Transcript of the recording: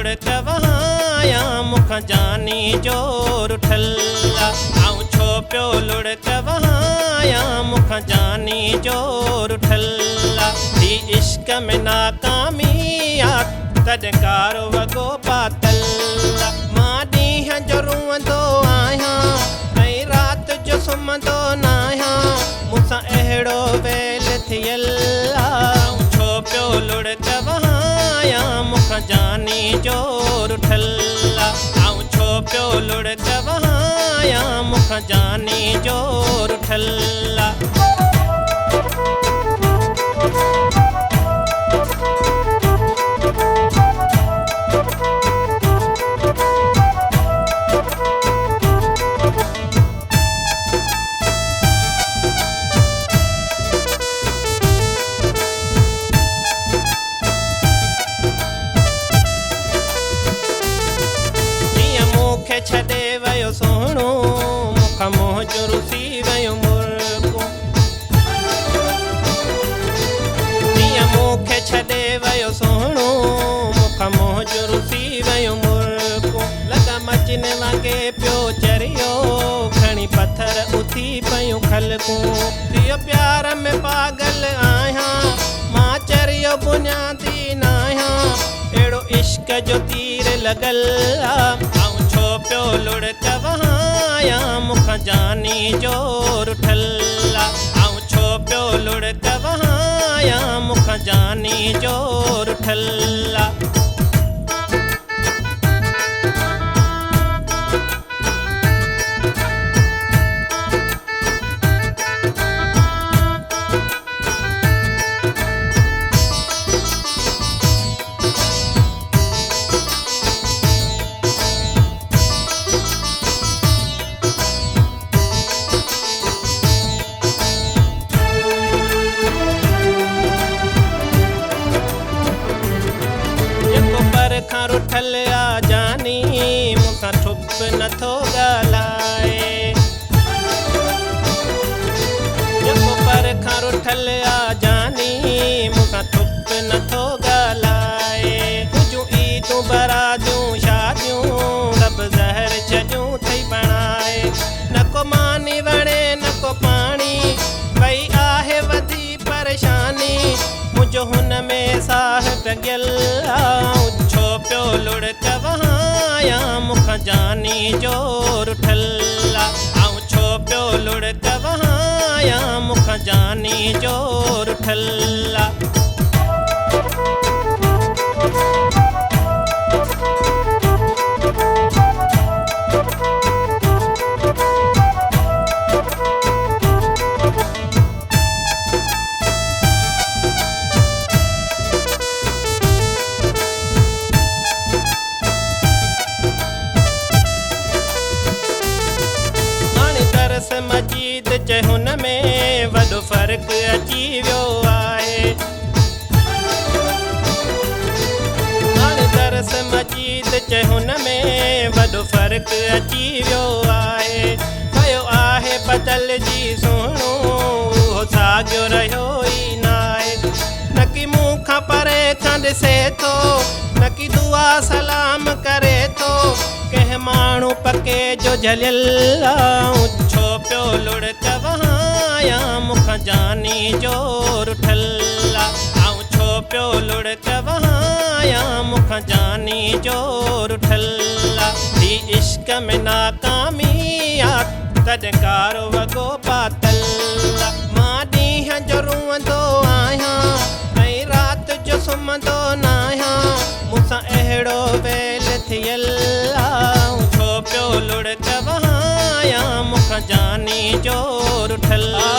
लुढ़क वहाया मुख जानी जोर ठल्ला आऊं छो पियो लुढ़क वहाया मुख जानी जोर ठल्ला ही इश्क में नाकामिया तडकारो वगो पातल्ला मां ॾींहं जो रुअंदो आहियां ऐं राति जो सुम्हंदो न आहियां मूंसां अहिड़ो वेल थियल छो पियो लुढ़क वहाया मुख जानी जोर ठल्ला आऊं छो पियो लुढ़क वहाया मुख जानी जोर ठल्ला छॾे वियो सोहणो मूंखां मोह जो रुसी वियो मुर्गो जीअं मूंखे छॾे वियो सोहणो मूंखां मोह जो रुसी वियो मुर्गो लॻा मचिन वांगे पियो चरियो खणी पथर उथी पियूं खलकूं प्रिय प्यार में पागल आहियां मां चरियो बुनियादी न आहियां अहिड़ो इश्क जो तीर लॻल छो पियो लुढ़क वहाया मुख जानी जोर ठल्ला आऊं छो पियो लुढ़क वहाया मुख जानी जोर ठल्ला खां रुठल आ जानी मूंखां ठुप नथो ॻाल्हाए जेको पर खां रुठल आ जानी मूंखां ठुप नथो ॻाल्हाए तुंहिंजूं ईदूं बरातियूं शादियूं रब ज़हर छॾियूं थई बणाए न को मानी वणे न को पाणी भई आहे वधी परेशानी मुंहिंजो हुन में साह टॻियल छो पियो लुढ़क वहाया मुख जानी जोर ठल्ला आऊं छो पियो लुढ़क वहाया मुख जानी जोर ठल्ला मजीद चे हुन में वॾो फ़र्क़ु अची वियो आहे हाणे दरस मजीद चे हुन में वॾो फ़र्क़ु अची वियो आहे पियो आहे बदलजी सुहिणो उहो साॻियो रहियो ई न आहे न की मूंखां परे खां ॾिसे थो न की दुआ सलाम करे थो कंहिं माण्हू पके जो झलियल छो पियो लुढ़क वहाया मुख जानी जोर ठल्ला आऊं छो पियो लुढ़क वहाया मुख जानी जोर ठल्ला ही इश्क में नाकामिया तडकारो वगो पातल्ला मां ॾींहं जो रुअंदो आहियां ऐं राति जो सुम्हंदो न आहियां मूंसां अहिड़ो वेल थियल छो पियो लुढ़क वहाया मुख जानी जोर ठल्ला